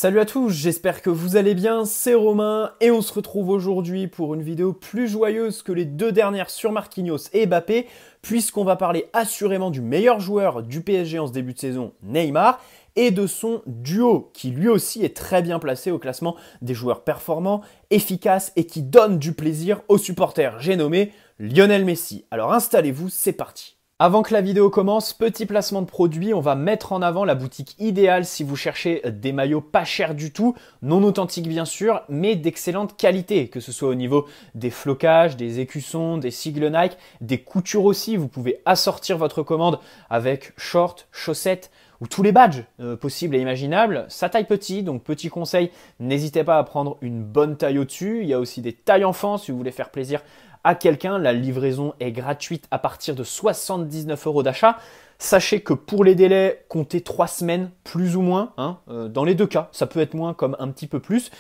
Salut à tous, j'espère que vous allez bien, c'est Romain et on se retrouve aujourd'hui pour une vidéo plus joyeuse que les deux dernières sur Marquinhos et Mbappé, puisqu'on va parler assurément du meilleur joueur du PSG en ce début de saison, Neymar, et de son duo, qui lui aussi est très bien placé au classement des joueurs performants, efficaces et qui donnent du plaisir aux supporters. J'ai nommé Lionel Messi. Alors installez-vous, c'est parti. Avant que la vidéo commence, petit placement de produit, on va mettre en avant la boutique idéale si vous cherchez des maillots pas chers du tout, non authentiques bien sûr, mais d'excellente qualité, que ce soit au niveau des flocages, des écussons, des sigles Nike, des coutures aussi. Vous pouvez assortir votre commande avec shorts, chaussettes ou tous les badges possibles et imaginables. Ça taille petit, donc petit conseil, n'hésitez pas à prendre une bonne taille au-dessus. Il y a aussi des tailles enfants si vous voulez faire plaisir à quelqu'un. La livraison est gratuite à partir de 79 € d'achat. Sachez que pour les délais, comptez 3 semaines, plus ou moins, dans les deux cas. Ça peut être moins comme un petit peu plus.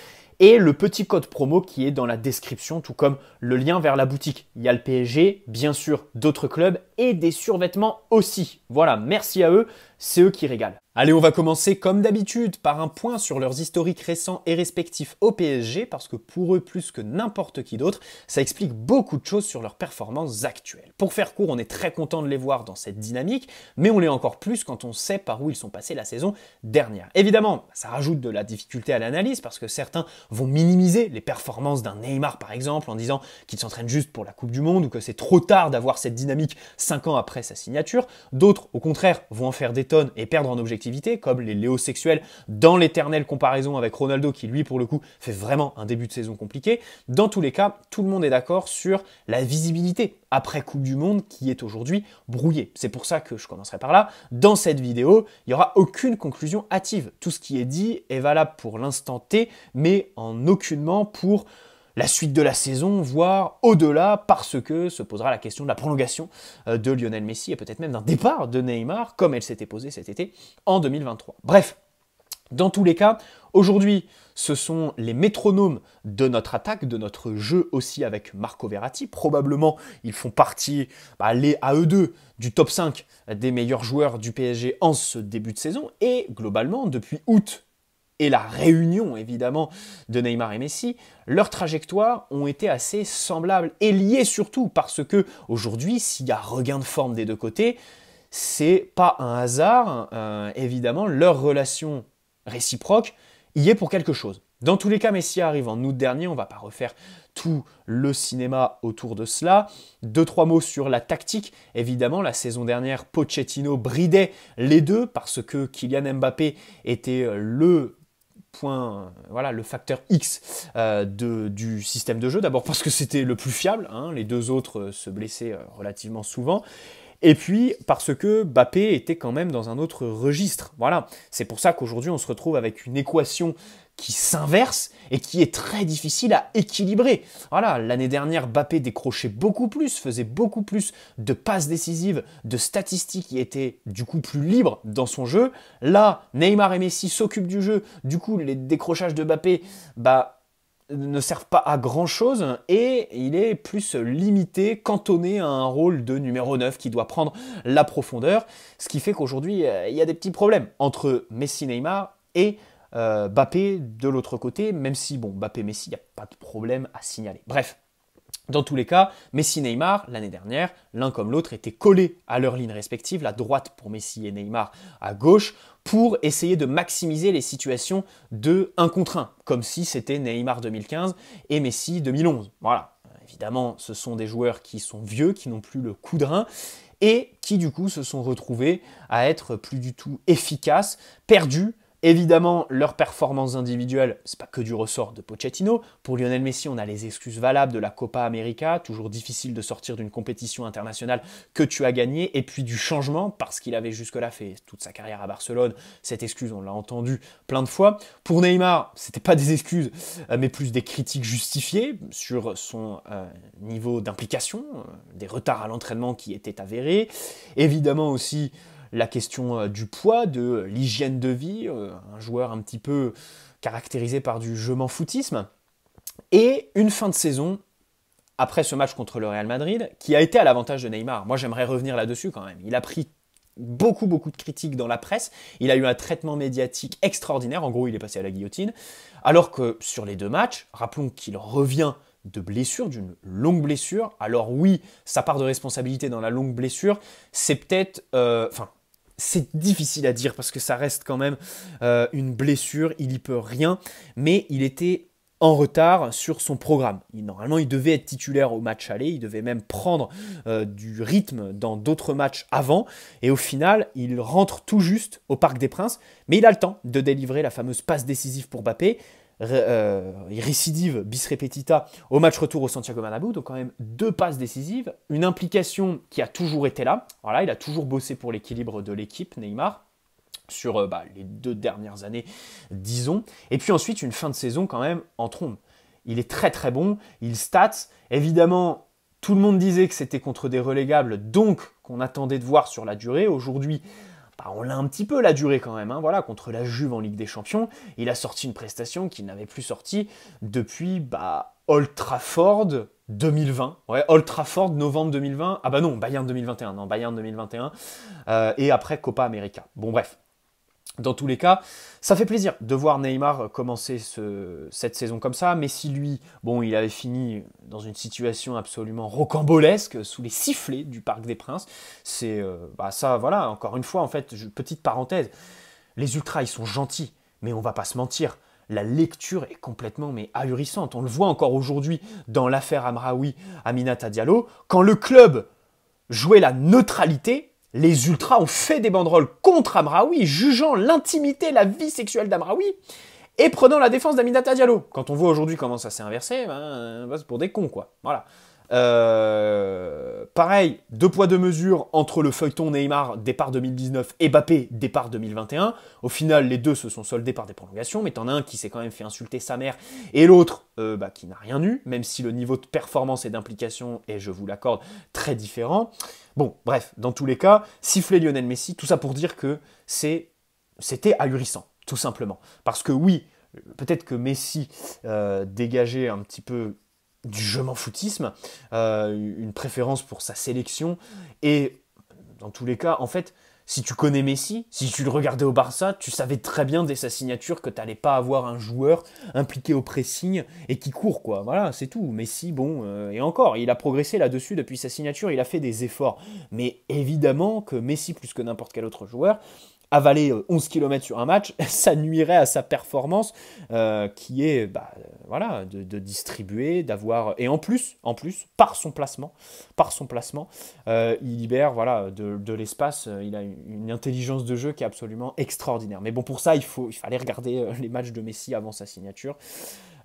Et le petit code promo qui est dans la description, tout comme le lien vers la boutique. Il y a le PSG, bien sûr, d'autres clubs et des survêtements aussi. Voilà, merci à eux, c'est eux qui régalent. Allez, on va commencer comme d'habitude par un point sur leurs historiques récents et respectifs au PSG, parce que pour eux, plus que n'importe qui d'autre, ça explique beaucoup de choses sur leurs performances actuelles. Pour faire court, on est très content de les voir dans cette dynamique, mais on l'est encore plus quand on sait par où ils sont passés la saison dernière. Évidemment, ça rajoute de la difficulté à l'analyse, parce que certains vont minimiser les performances d'un Neymar par exemple, en disant qu'il s'entraîne juste pour la Coupe du Monde, ou que c'est trop tard d'avoir cette dynamique 5 ans après sa signature. D'autres, au contraire, vont en faire des tonnes et perdre en objectivité, comme les léosexuels dans l'éternelle comparaison avec Ronaldo, qui lui pour le coup fait vraiment un début de saison compliqué. Dans tous les cas, tout le monde est d'accord sur la visibilité après Coupe du Monde qui est aujourd'hui brouillée. C'est pour ça que je commencerai par là. Dans cette vidéo, il n'y aura aucune conclusion hâtive. Tout ce qui est dit est valable pour l'instant T, mais en aucunement pour la suite de la saison, voire au-delà, parce que se posera la question de la prolongation de Lionel Messi et peut-être même d'un départ de Neymar, comme elle s'était posée cet été en 2023. Bref, dans tous les cas, aujourd'hui, ce sont les métronomes de notre attaque, de notre jeu aussi avec Marco Verratti. Probablement, ils font partie, à eux deux, du top 5 des meilleurs joueurs du PSG en ce début de saison. Et globalement, depuis août, et la réunion évidemment de Neymar et Messi, leurs trajectoires ont été assez semblables et liées surtout parce que aujourd'hui, s'il y a regain de forme des deux côtés, c'est pas un hasard, évidemment, leur relation réciproque y est pour quelque chose. Dans tous les cas, Messi arrive en août dernier, on ne va pas refaire tout le cinéma autour de cela. 2-3 mots sur la tactique. Évidemment, la saison dernière, Pochettino bridait les deux parce que Kylian Mbappé était le facteur X du système de jeu. D'abord parce que c'était le plus fiable, les deux autres se blessaient relativement souvent. Et puis parce que Mbappé était quand même dans un autre registre. Voilà, c'est pour ça qu'aujourd'hui on se retrouve avec une équation qui s'inverse et qui est très difficile à équilibrer. Voilà, l'année dernière, Mbappé décrochait beaucoup plus, faisait beaucoup plus de passes décisives, de statistiques qui étaient du coup plus libres dans son jeu. Là, Neymar et Messi s'occupent du jeu, du coup les décrochages de Mbappé, ne servent pas à grand chose et il est plus limité, cantonné à un rôle de numéro 9 qui doit prendre la profondeur, ce qui fait qu'aujourd'hui il y a des petits problèmes entre Messi, Neymar et Mbappé de l'autre côté, même si Mbappé-Messi, il n'y a pas de problème à signaler. Bref. Dans tous les cas, Messi-Neymar, l'année dernière, l'un comme l'autre étaient collés à leur ligne respective, la droite pour Messi et Neymar à gauche, pour essayer de maximiser les situations de 1 contre 1, comme si c'était Neymar 2015 et Messi 2011. Voilà, évidemment, ce sont des joueurs qui sont vieux, qui n'ont plus le coup de rein, et qui du coup se sont retrouvés à être plus du tout efficaces, perdus. Évidemment, leurs performances individuelles, c'est pas que du ressort de Pochettino. Pour Lionel Messi, on a les excuses valables de la Copa América, toujours difficile de sortir d'une compétition internationale que tu as gagnée, et puis du changement, parce qu'il avait jusque-là fait toute sa carrière à Barcelone. Cette excuse, on l'a entendu plein de fois. Pour Neymar, c'était pas des excuses, mais plus des critiques justifiées sur son niveau d'implication, des retards à l'entraînement qui étaient avérés. Évidemment aussi, la question du poids, de l'hygiène de vie, un joueur un petit peu caractérisé par du je m'en foutisme, et une fin de saison, après ce match contre le Real Madrid, qui a été à l'avantage de Neymar. Moi j'aimerais revenir là-dessus quand même. Il a pris beaucoup de critiques dans la presse. Il a eu un traitement médiatique extraordinaire. En gros, il est passé à la guillotine. Alors que sur les 2 matchs, rappelons qu'il revient de blessure, d'une longue blessure. Alors oui, sa part de responsabilité dans la longue blessure, c'est peut-être... c'est difficile à dire parce que ça reste quand même une blessure, il y peut rien, mais il était en retard sur son programme. Normalement, il devait être titulaire au match aller, il devait même prendre du rythme dans d'autres matchs avant, et au final, il rentre tout juste au Parc des Princes, mais il a le temps de délivrer la fameuse passe décisive pour Mbappé. Il récidive bis repetita au match retour au Santiago Bernabéu, donc quand même 2 passes décisives, une implication qui a toujours été là. Voilà, il a toujours bossé pour l'équilibre de l'équipe, Neymar, sur les 2 dernières années, disons. Et puis ensuite, une fin de saison quand même en trombe. Il est très très bon, il stats. Évidemment, tout le monde disait que c'était contre des relégables, donc qu'on attendait de voir sur la durée. Aujourd'hui, on l'a un petit peu la durée quand même. Voilà, contre la Juve en Ligue des Champions, il a sorti une prestation qu'il n'avait plus sortie depuis Old Trafford 2020. Ouais, Old Trafford, novembre 2020. Ah bah non, Bayern 2021. Non, Bayern 2021. Et après Copa América. Bon bref. Dans tous les cas, ça fait plaisir de voir Neymar commencer cette saison comme ça. Messi, lui, il avait fini dans une situation absolument rocambolesque sous les sifflets du Parc des Princes. C'est ça, voilà, encore une fois, en fait, petite parenthèse, les ultras, ils sont gentils, mais on va pas se mentir. La lecture est complètement ahurissante. On le voit encore aujourd'hui dans l'affaire Amraoui, Aminata Diallo, quand le club jouait la neutralité. Les ultras ont fait des banderoles contre Amraoui, jugeant l'intimité, la vie sexuelle d'Amraoui, et prenant la défense d'Aminata Diallo. Quand on voit aujourd'hui comment ça s'est inversé, c'est pour des cons, quoi. Voilà. Pareil, 2 poids 2 mesures entre le feuilleton Neymar, départ 2019, et Mbappé, départ 2021. Au final, les 2 se sont soldés par des prolongations, mais t'en as un qui s'est quand même fait insulter sa mère, et l'autre qui n'a rien eu, même si le niveau de performance et d'implication est, je vous l'accorde, très différent. Bon, bref, dans tous les cas, siffler Lionel Messi, tout ça pour dire que c'était ahurissant, tout simplement. Parce que oui, peut-être que Messi dégageait un petit peu du je m'en foutisme, une préférence pour sa sélection, et dans tous les cas, en fait, si tu connais Messi, si tu le regardais au Barça, tu savais très bien dès sa signature que tu n'allais pas avoir un joueur impliqué au pressing et qui court, quoi. Voilà, c'est tout. Messi, et encore, il a progressé là-dessus depuis sa signature, il a fait des efforts. Mais évidemment que Messi, plus que n'importe quel autre joueur, avaler 11 km sur un match, ça nuirait à sa performance qui est de distribuer, d'avoir... Et en plus, par son placement, il libère de l'espace, il a une intelligence de jeu qui est absolument extraordinaire. Mais bon, pour ça, il fallait regarder les matchs de Messi avant sa signature.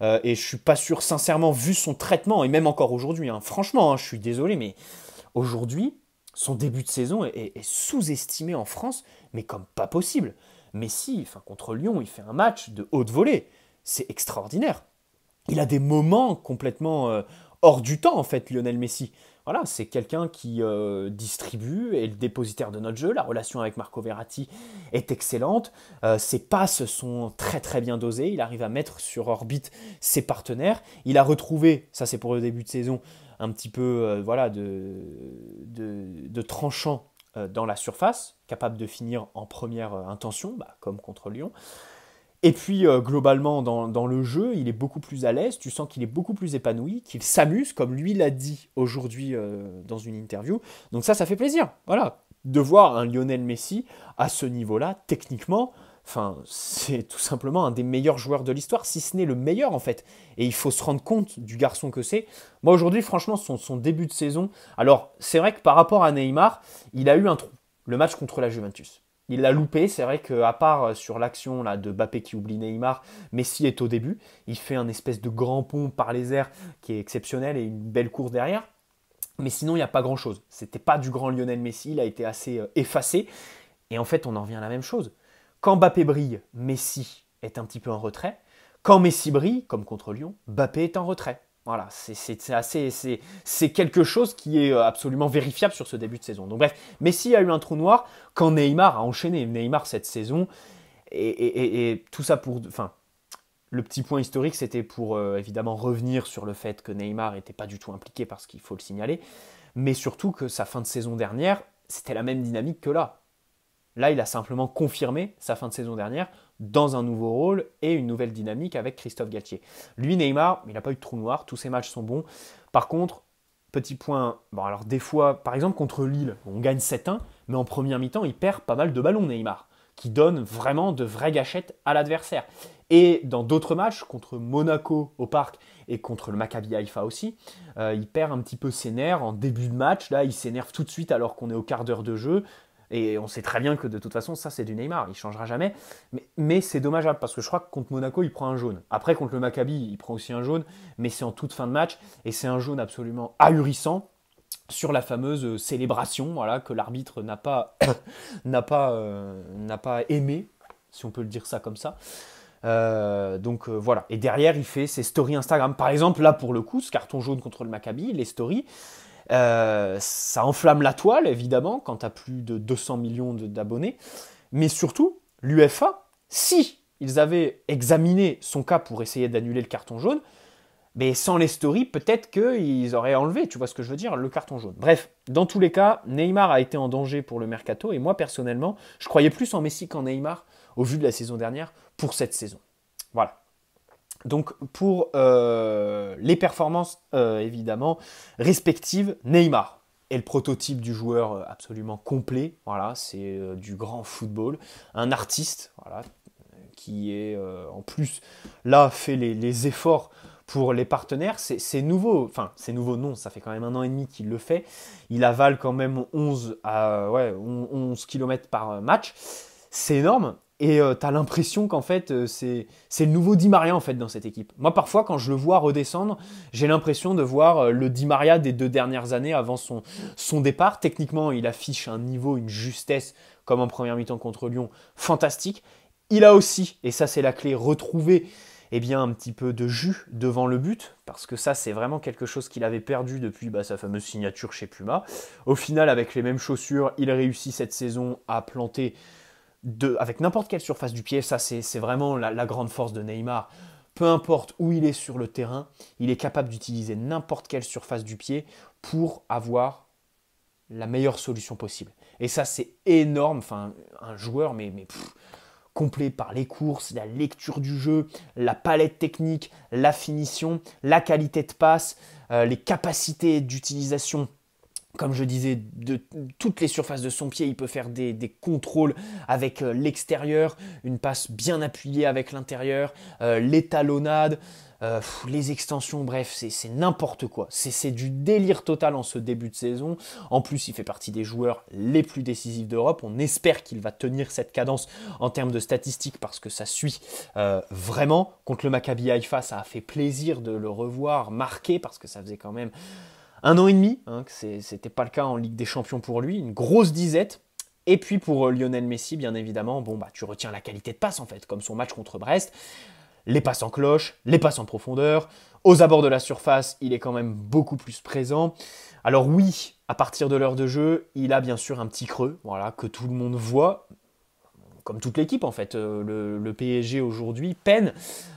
Et je suis pas sûr, sincèrement, vu son traitement, et même encore aujourd'hui, franchement, je suis désolé, mais aujourd'hui... Son début de saison est sous-estimé en France, mais comme pas possible. Messi, contre Lyon, il fait un match de haute volée. C'est extraordinaire. Il a des moments complètement hors du temps, en fait, Lionel Messi. Voilà, c'est quelqu'un qui distribue, est le dépositaire de notre jeu. La relation avec Marco Verratti est excellente. Ses passes sont très très bien dosées. Il arrive à mettre sur orbite ses partenaires. Il a retrouvé, ça c'est pour le début de saison, un petit peu de tranchant dans la surface, capable de finir en première intention, comme contre Lyon. Et puis, globalement, dans le jeu, il est beaucoup plus à l'aise, tu sens qu'il est beaucoup plus épanoui, qu'il s'amuse, comme lui l'a dit aujourd'hui dans une interview. Donc ça fait plaisir, voilà, de voir un Lionel Messi à ce niveau-là, techniquement. C'est tout simplement un des meilleurs joueurs de l'histoire, si ce n'est le meilleur, en fait. Et il faut se rendre compte du garçon que c'est. Moi, aujourd'hui, franchement, son début de saison... Alors, c'est vrai que par rapport à Neymar, il a eu un trou. Le match contre la Juventus. Il l'a loupé, c'est vrai qu'à part sur l'action là, de Mbappé qui oublie Neymar, Messi est au début. Il fait un espèce de grand pont par les airs qui est exceptionnel et une belle course derrière. Mais sinon, il n'y a pas grand-chose. C'était pas du grand Lionel Messi, il a été assez effacé. Et en fait, on en revient à la même chose. Quand Mbappé brille, Messi est un petit peu en retrait. Quand Messi brille, comme contre Lyon, Mbappé est en retrait. Voilà, c'est quelque chose qui est absolument vérifiable sur ce début de saison. Donc bref, Messi a eu un trou noir quand Neymar a enchaîné. Neymar cette saison, et tout ça pour... le petit point historique, c'était pour évidemment revenir sur le fait que Neymar n'était pas du tout impliqué, parce qu'il faut le signaler, mais surtout que sa fin de saison dernière, c'était la même dynamique que là. Là, il a simplement confirmé sa fin de saison dernière dans un nouveau rôle et une nouvelle dynamique avec Christophe Galtier. Lui, Neymar, il n'a pas eu de trou noir, tous ses matchs sont bons. Par contre, petit point, bon alors des fois, par exemple contre Lille, on gagne 7-1, mais en première mi-temps, il perd pas mal de ballons, Neymar, qui donne vraiment de vraies gâchettes à l'adversaire. Et dans d'autres matchs, contre Monaco au Parc et contre le Maccabi Haïfa aussi, il perd un petit peu ses nerfs en début de match. Là, il s'énerve tout de suite alors qu'on est au quart d'heure de jeu. Et on sait très bien que de toute façon, ça c'est du Neymar, il ne changera jamais. Mais c'est dommageable parce que je crois que contre Monaco, il prend un jaune. Après, contre le Maccabi, il prend aussi un jaune, mais c'est en toute fin de match. Et c'est un jaune absolument ahurissant sur la fameuse célébration, voilà, que l'arbitre n'a pas aimé, si on peut le dire ça comme ça. Voilà. Et derrière, il fait ses stories Instagram. Par exemple, là pour le coup, ce carton jaune contre le Maccabi, les stories, ça enflamme la toile, évidemment, quand tu as plus de 200 millions d'abonnés. Mais surtout, l'UEFA, si ils avaient examiné son cas pour essayer d'annuler le carton jaune, mais sans les stories, peut-être qu'ils auraient enlevé, tu vois ce que je veux dire, le carton jaune. Bref, dans tous les cas, Neymar a été en danger pour le mercato. Et moi, personnellement, je croyais plus en Messi qu'en Neymar, au vu de la saison dernière, pour cette saison. Voilà. Donc pour les performances évidemment respectives, Neymar est le prototype du joueur absolument complet. Voilà, c'est du grand football, un artiste, voilà, qui est en plus là fait les efforts pour les partenaires. C'est nouveau, enfin c'est nouveau non, ça fait quand même 1 an et demi qu'il le fait. Il avale quand même 11 km par match. C'est énorme. Et tu as l'impression qu'en fait, c'est le nouveau Di Maria en fait, dans cette équipe. Moi, parfois, quand je le vois redescendre, j'ai l'impression de voir le Di Maria des 2 dernières années avant son départ. Techniquement, il affiche un niveau, une justesse, comme en première mi-temps contre Lyon, fantastique. Il a aussi, et ça c'est la clé, retrouvé eh bien, un petit peu de jus devant le but, parce que ça c'est vraiment quelque chose qu'il avait perdu depuis sa fameuse signature chez Puma. Au final, avec les mêmes chaussures, il réussit cette saison à planter avec n'importe quelle surface du pied. Ça c'est vraiment la grande force de Neymar. Peu importe où il est sur le terrain, il est capable d'utiliser n'importe quelle surface du pied pour avoir la meilleure solution possible. Et ça c'est énorme, enfin un joueur complet par les courses, la lecture du jeu, la palette technique, la finition, la qualité de passe, les capacités d'utilisation. Comme je disais, de toutes les surfaces de son pied, il peut faire des contrôles avec l'extérieur, une passe bien appuyée avec l'intérieur, l'étalonnade, les extensions, bref, c'est n'importe quoi. C'est du délire total en ce début de saison. En plus, il fait partie des joueurs les plus décisifs d'Europe. On espère qu'il va tenir cette cadence en termes de statistiques parce que ça suit vraiment. Contre le Maccabi Haïfa, ça a fait plaisir de le revoir marqué parce que ça faisait quand même 1 an et demi, que c'était pas le cas en Ligue des Champions pour lui, une grosse disette. Et puis pour Lionel Messi, bien évidemment, tu retiens la qualité de passe en fait, comme son match contre Brest, les passes en cloche, les passes en profondeur, aux abords de la surface, il est quand même beaucoup plus présent. Alors oui, à partir de l'heure de jeu, il a bien sûr un petit creux, voilà, que tout le monde voit, comme toute l'équipe en fait. Le PSG aujourd'hui peine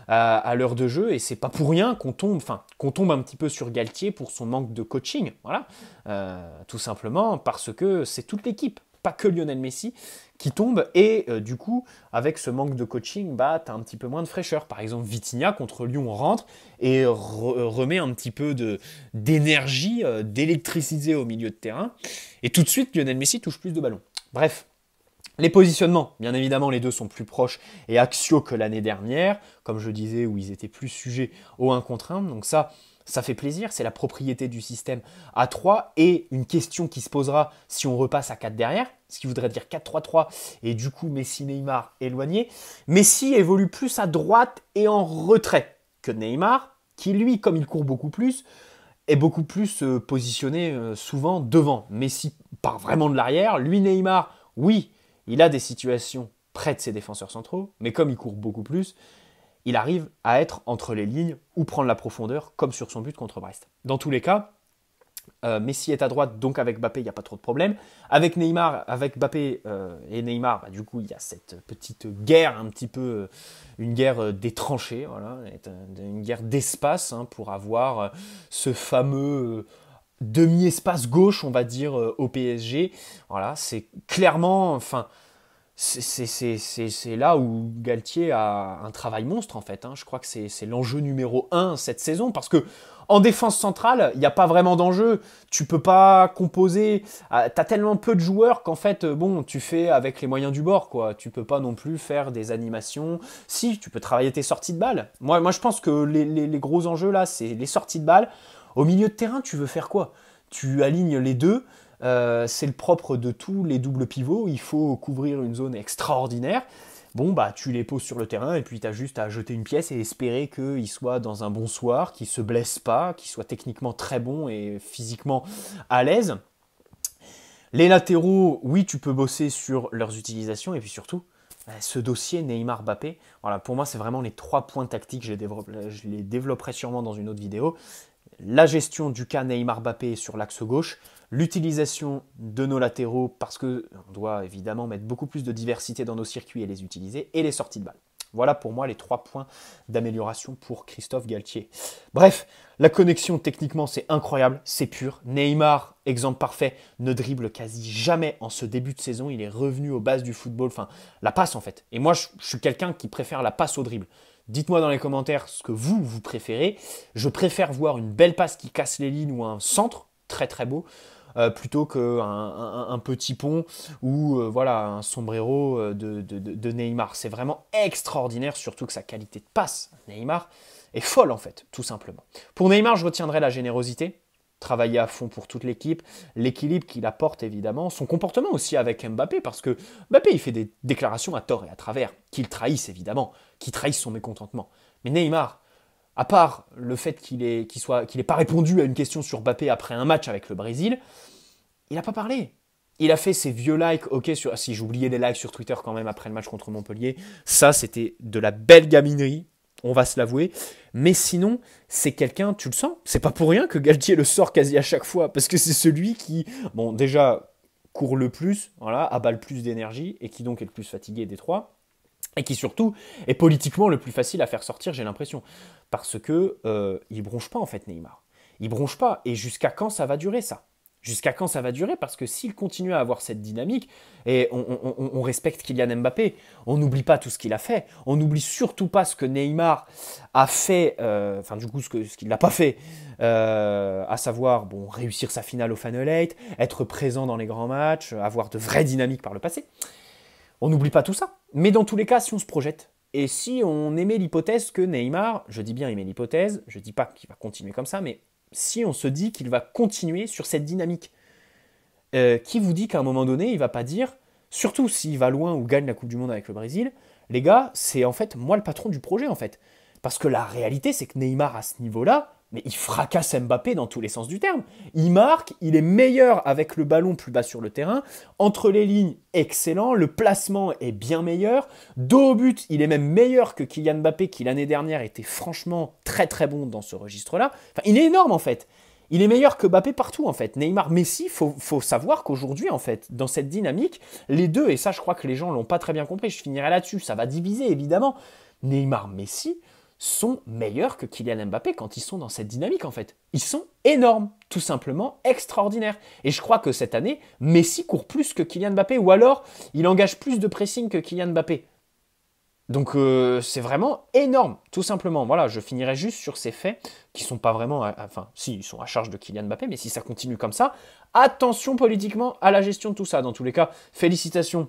à l'heure de jeu et c'est pas pour rien qu'on tombe un petit peu sur Galtier pour son manque de coaching, voilà, tout simplement parce que c'est toute l'équipe, pas que Lionel Messi qui tombe et du coup avec ce manque de coaching, t'as un petit peu moins de fraîcheur. Par exemple, Vitinha contre Lyon rentre et remet un petit peu d'énergie, d'électricité au milieu de terrain et tout de suite Lionel Messi touche plus de ballons. Bref. Les positionnements, bien évidemment, les deux sont plus proches et axiaux que l'année dernière, comme je disais, où ils étaient plus sujets au 1 contre 1. Donc ça fait plaisir, c'est la propriété du système à 3 et une question qui se posera si on repasse à 4 derrière, ce qui voudrait dire 4-3-3 et du coup Messi, Neymar éloignés. Messi évolue plus à droite et en retrait que Neymar, qui lui, comme il court beaucoup plus, est beaucoup plus positionné souvent devant. Messi part vraiment de l'arrière, lui Neymar, oui, il a des situations près de ses défenseurs centraux, mais comme il court beaucoup plus, il arrive à être entre les lignes ou prendre la profondeur, comme sur son but contre Brest. Dans tous les cas, Messi est à droite, donc avec Mbappé, il n'y a pas trop de problème. Avec Neymar, avec Mbappé et Neymar, du coup, il y a cette petite guerre, un petit peu, une guerre des tranchées, voilà, une guerre d'espace pour avoir ce fameux demi-espace gauche, on va dire, au PSG. Voilà, c'est clairement, c'est là où Galtier a un travail monstre en fait. Hein. Je crois que c'est l'enjeu numéro un cette saison parce que en défense centrale, il n'y a pas vraiment d'enjeu. Tu peux pas composer. T'as tellement peu de joueurs qu'en fait, bon, tu fais avec les moyens du bord, quoi. Tu peux pas non plus faire des animations. Si, tu peux travailler tes sorties de balles. Moi je pense que les gros enjeux là, c'est les sorties de balles. Au milieu de terrain, tu veux faire quoi? Tu alignes les deux. C'est le propre de tous les doubles pivots. Il faut couvrir une zone extraordinaire. Bon, bah, tu les poses sur le terrain et puis tu as juste à jeter une pièce et espérer qu'il soit dans un bon soir, qu'il se blesse pas, qu'il soit techniquement très bon et physiquement à l'aise. Les latéraux, oui, tu peux bosser sur leurs utilisations et puis surtout, ce dossier Neymar-Mbappé, voilà, pour moi, c'est vraiment les 3 points tactiques. Je les développerai sûrement dans une autre vidéo. La gestion du cas Neymar-Mbappé sur l'axe gauche, l'utilisation de nos latéraux parce qu'on doit évidemment mettre beaucoup plus de diversité dans nos circuits et les utiliser, et les sorties de balles. Voilà pour moi les 3 points d'amélioration pour Christophe Galtier. Bref, la connexion techniquement c'est incroyable, c'est pur. Neymar, exemple parfait, ne dribble quasi jamais en ce début de saison. Il est revenu aux bases du football, enfin la passe en fait. Et moi je suis quelqu'un qui préfère la passe au dribble. Dites-moi dans les commentaires ce que vous préférez. Je préfère voir une belle passe qui casse les lignes ou un centre, très très beau, plutôt qu'un petit pont ou voilà, un sombrero de Neymar. C'est vraiment extraordinaire, surtout que sa qualité de passe, Neymar, est folle en fait, tout simplement. Pour Neymar, je retiendrai la générosité, travailler à fond pour toute l'équipe, l'équilibre qu'il apporte évidemment, son comportement aussi avec Mbappé, parce que Mbappé il fait des déclarations à tort et à travers, qu'il trahisse évidemment, qu'il trahisse son mécontentement. Mais Neymar, à part le fait qu'il n'ait pas répondu à une question sur Mbappé après un match avec le Brésil, il n'a pas parlé. Il a fait ses vieux likes, ok, si j'oubliais des likes sur Twitter quand même après le match contre Montpellier, ça c'était de la belle gaminerie, on va se l'avouer. Mais sinon, c'est quelqu'un, tu le sens, c'est pas pour rien que Galtier le sort quasi à chaque fois, parce que c'est celui qui, bon déjà, court le plus, voilà, abat le plus d'énergie, et qui donc est le plus fatigué des 3, et qui surtout est politiquement le plus facile à faire sortir, j'ai l'impression. Parce que il bronche pas en fait Neymar. Il bronche pas, et jusqu'à quand ça va durer ça? Jusqu'à quand ça va durer? Parce que s'il continue à avoir cette dynamique, et on respecte Kylian Mbappé, on n'oublie pas tout ce qu'il a fait, on n'oublie surtout pas ce que Neymar a fait, enfin du coup ce qu'il n'a pas fait, à savoir bon, réussir sa finale au Final 8, être présent dans les grands matchs, avoir de vraies dynamiques par le passé. On n'oublie pas tout ça. Mais dans tous les cas, si on se projette, et si on émet l'hypothèse que Neymar, je dis bien émet l'hypothèse, je ne dis pas qu'il va continuer comme ça, mais si on se dit qu'il va continuer sur cette dynamique, qui vous dit qu'à un moment donné, il ne va pas dire, surtout s'il va loin ou gagne la Coupe du Monde avec le Brésil, les gars, c'est en fait moi le patron du projet en fait. Parce que la réalité, c'est que Neymar à ce niveau-là, mais il fracasse Mbappé dans tous les sens du terme. Il marque, il est meilleur avec le ballon plus bas sur le terrain. Entre les lignes, excellent. Le placement est bien meilleur. Dos au but, il est même meilleur que Kylian Mbappé, qui l'année dernière était franchement très très bon dans ce registre-là. Enfin, il est énorme en fait. Il est meilleur que Mbappé partout en fait. Neymar, Messi, faut savoir qu'aujourd'hui en fait, dans cette dynamique, les deux, et ça je crois que les gens l'ont pas très bien compris, je finirai là-dessus, ça va diviser évidemment. Neymar, Messi sont meilleurs que Kylian Mbappé quand ils sont dans cette dynamique en fait. Ils sont énormes, tout simplement extraordinaires. Et je crois que cette année, Messi court plus que Kylian Mbappé, ou alors il engage plus de pressing que Kylian Mbappé. Donc c'est vraiment énorme, tout simplement. Voilà, je finirai juste sur ces faits qui sont pas vraiment, enfin si, ils sont à charge de Kylian Mbappé, mais si ça continue comme ça, attention politiquement à la gestion de tout ça. Dans tous les cas, félicitations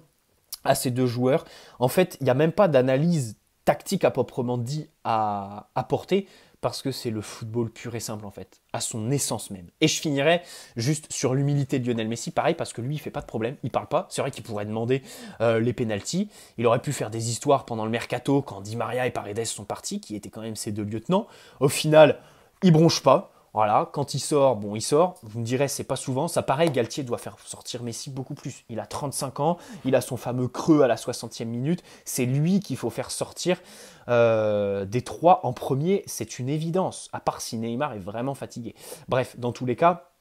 à ces deux joueurs. En fait, il n'y a même pas d'analyse tactique à proprement dit à apporter, parce que c'est le football pur et simple en fait, à son essence même. Et je finirai juste sur l'humilité de Lionel Messi, pareil, parce que lui il fait pas de problème, il parle pas, c'est vrai qu'il pourrait demander les pénaltys, il aurait pu faire des histoires pendant le mercato quand Di Maria et Paredes sont partis, qui étaient quand même ses deux lieutenants, au final il bronche pas. Voilà, quand il sort, bon, il sort. Vous me direz, c'est pas souvent. Ça, pareil, Galtier doit faire sortir Messi beaucoup plus. Il a 35 ans, il a son fameux creux à la 60e minute. C'est lui qu'il faut faire sortir des 3 en premier. C'est une évidence, à part si Neymar est vraiment fatigué. Bref, dans tous les cas,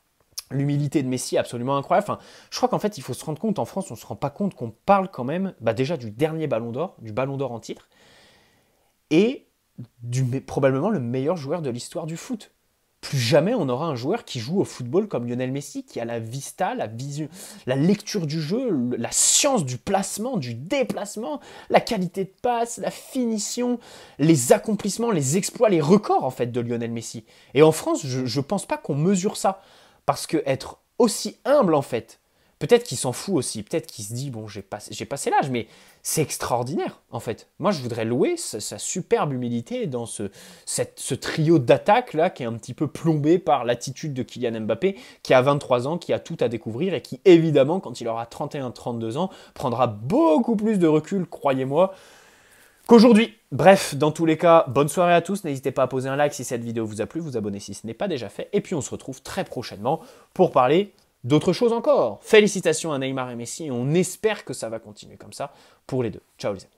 l'humilité de Messi est absolument incroyable. Enfin, je crois qu'en fait, il faut se rendre compte, en France, on ne se rend pas compte qu'on parle quand même déjà du dernier Ballon d'Or, du Ballon d'Or en titre, et probablement le meilleur joueur de l'histoire du foot. plus jamais on aura un joueur qui joue au football comme Lionel Messi, qui a la vista, la vision, la lecture du jeu, la science du placement, du déplacement, la qualité de passe, la finition, les accomplissements, les exploits, les records en fait de Lionel Messi. Et en France, je pense pas qu'on mesure ça. Parce que être aussi humble en fait, peut-être qu'il s'en fout aussi, peut-être qu'il se dit, bon, j'ai passé l'âge, mais c'est extraordinaire, en fait. Moi, je voudrais louer sa superbe humilité dans ce trio d'attaque, là, qui est un petit peu plombé par l'attitude de Kylian Mbappé, qui a 23 ans, qui a tout à découvrir, et qui, évidemment, quand il aura 31-32 ans, prendra beaucoup plus de recul, croyez-moi, qu'aujourd'hui. Bref, dans tous les cas, bonne soirée à tous. N'hésitez pas à poser un like si cette vidéo vous a plu, vous abonner si ce n'est pas déjà fait, et puis on se retrouve très prochainement pour parler d'autres choses encore. Félicitations à Neymar et Messi, et on espère que ça va continuer comme ça pour les deux. Ciao les amis.